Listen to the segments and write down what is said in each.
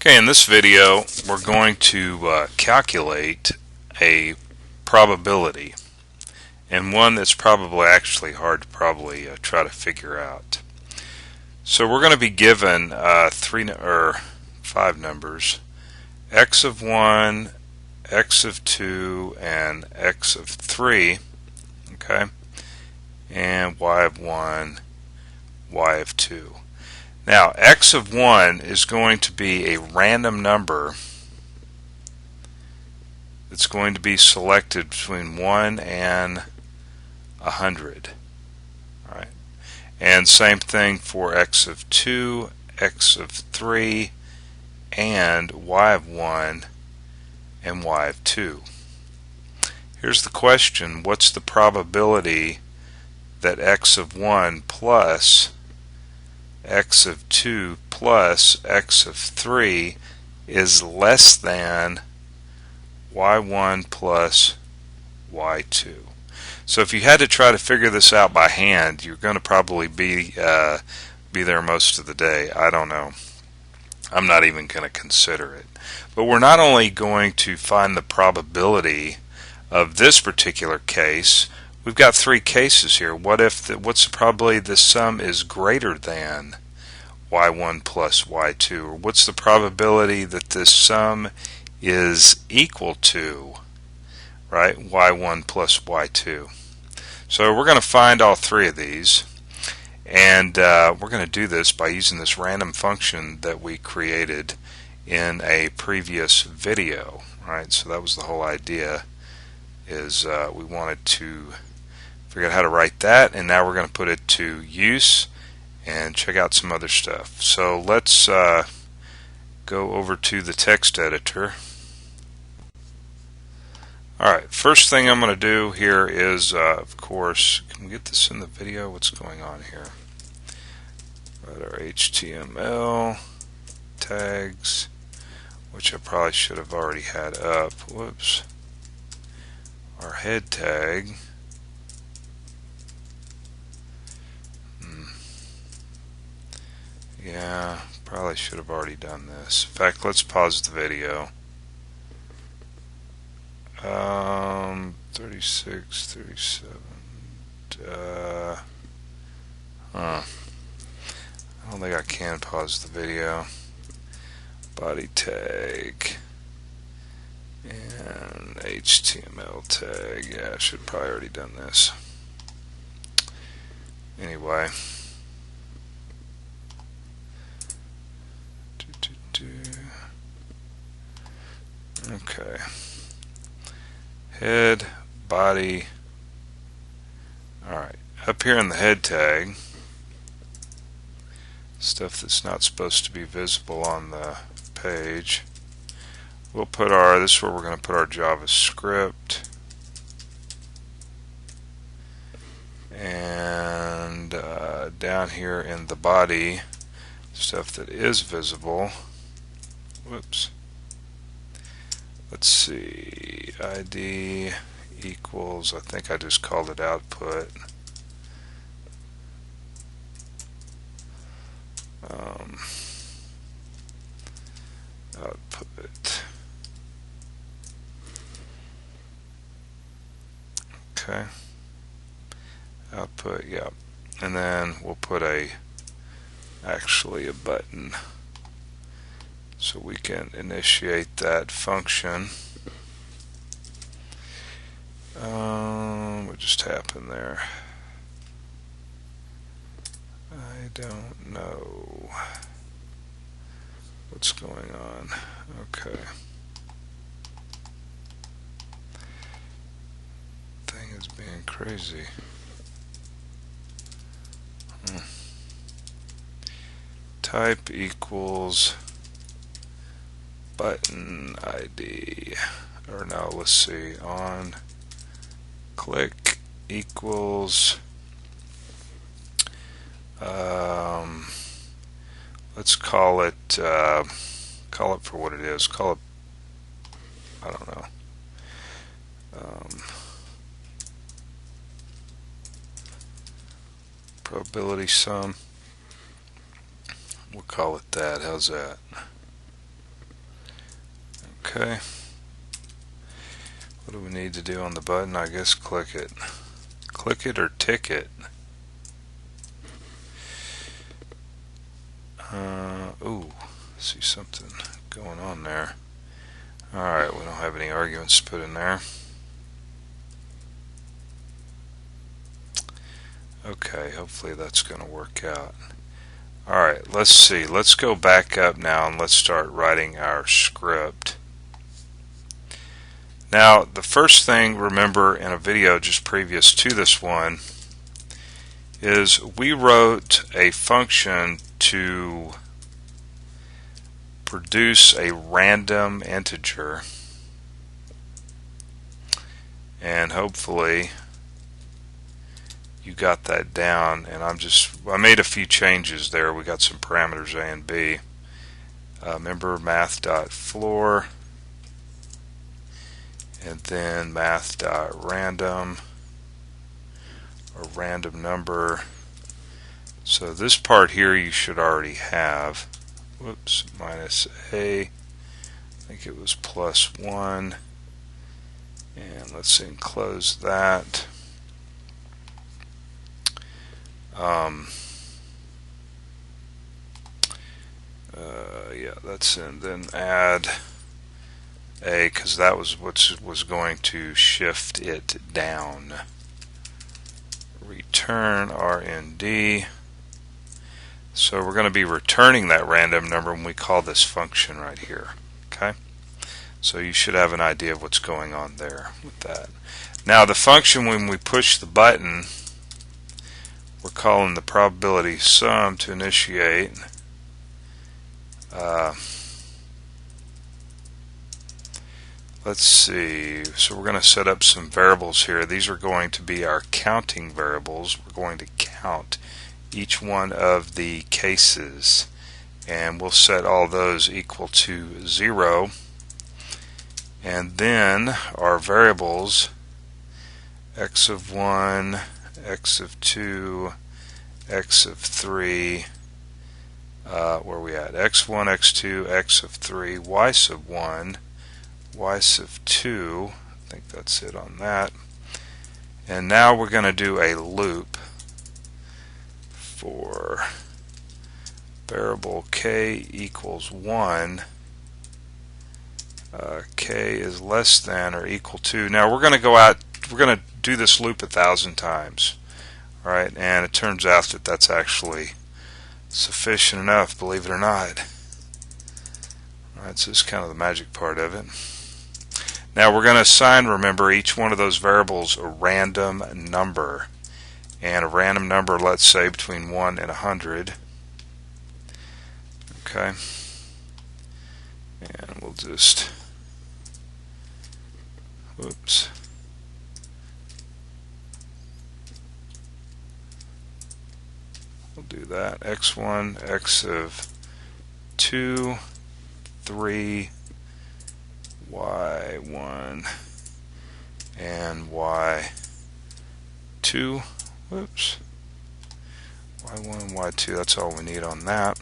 Okay, in this video we're going to calculate a probability, and one that's probably actually hard to try to figure out. So we're going to be given five numbers: x of 1, x of 2, and x of 3, okay, and y of 1, y of 2. Now, x of 1 is going to be a random number that's going to be selected between 1 and 100. All right. And same thing for x of 2, x of 3, and y of 1 and y of 2. Here's the question: what's the probability that x of 1 plus x of 2 plus x of 3 is less than y1 plus y2? So if you had to try to figure this out by hand, you're going to probably be there most of the day. I don't know. I'm not even going to consider it. But we're not only going to find the probability of this particular case. We've got three cases here. What's the probability the sum is greater than y1 plus y2? Or what's the probability that this sum is equal to, right, y1 plus y2? So we're going to find all three of these, and we're going to do this by using this random function that we created in a previous video, right? So that was the whole idea, is we wanted to figure out how to write that, and now we're going to put it to use and check out some other stuff. So let's go over to the text editor. Alright, first thing I'm going to do here is, of course, can we get this in the video? What's going on here? Write our HTML tags, which I probably should have already had up. Whoops. Our head tag. Yeah, probably should have already done this. In fact, let's pause the video. 36, 37. I don't think I can pause the video. Body tag and HTML tag. Yeah, I should have probably already done this. Anyway. Okay. Head, body. Alright. Up here in the head tag, stuff that's not supposed to be visible on the page, we'll put this is where we're going to put our JavaScript, and down here in the body, stuff that is visible. Whoops. Let's see, ID equals, I think I just called it output. Output. Okay. Output, yep. And then we'll put actually a button, so we can initiate that function. What just happened there? I don't know what's going on. Okay. Thing is being crazy. Type equals button ID, or no, let's see, on click equals, let's call it for what it is. Call it, I don't know, probability sum. We'll call it that. How's that? Okay. What do we need to do on the button? I guess click it. Click it or tick it. Ooh, see something going on there. Alright, we don't have any arguments to put in there. Okay, hopefully that's going to work out. Alright, let's see. Let's go back up now and let's start writing our script. Now, the first thing, remember in a video just previous to this one, is we wrote a function to produce a random integer, and hopefully you got that down. And I made a few changes there. We got some parameters A and B. Remember math.floor and then math.random, or random number. So this part here you should already have. Whoops, minus A, I think it was +1, and let's enclose that. Yeah, that's in. Then add A, because that was what was going to shift it down. Return RND. So we're going to be returning that random number when we call this function right here. Okay? So you should have an idea of what's going on there with that. Now the function, when we push the button, we're calling the probability sum to initiate. Let's see. So we're going to set up some variables here. These are going to be our counting variables. We're going to count each one of the cases, and we'll set all those equal to 0. And then our variables, x of 1, x of 2, x of 3, where are we at? x1, x2, x of 3, y sub 1, y sub 2, I think that's it on that. And now we're going to do a loop for variable k equals 1, k is less than or equal to. Now we're going to go out, we're going to do this loop 1,000 times. Alright, and it turns out that that's actually sufficient enough, believe it or not. Alright, so this is kind of the magic part of it. Now we're going to assign, remember, each one of those variables a random number. And a random number, let's say, between 1 and 100. Okay. And we'll just, whoops. We'll do that. x1, x of 2, 3, y1, and y2. Whoops. y1 and y2, that's all we need on that.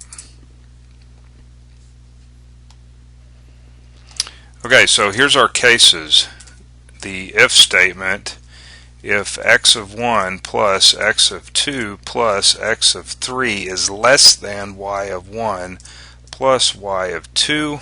Okay, so here's our cases. The if statement, if x of 1 plus x of 2 plus x of 3 is less than y of 1 plus y of 2,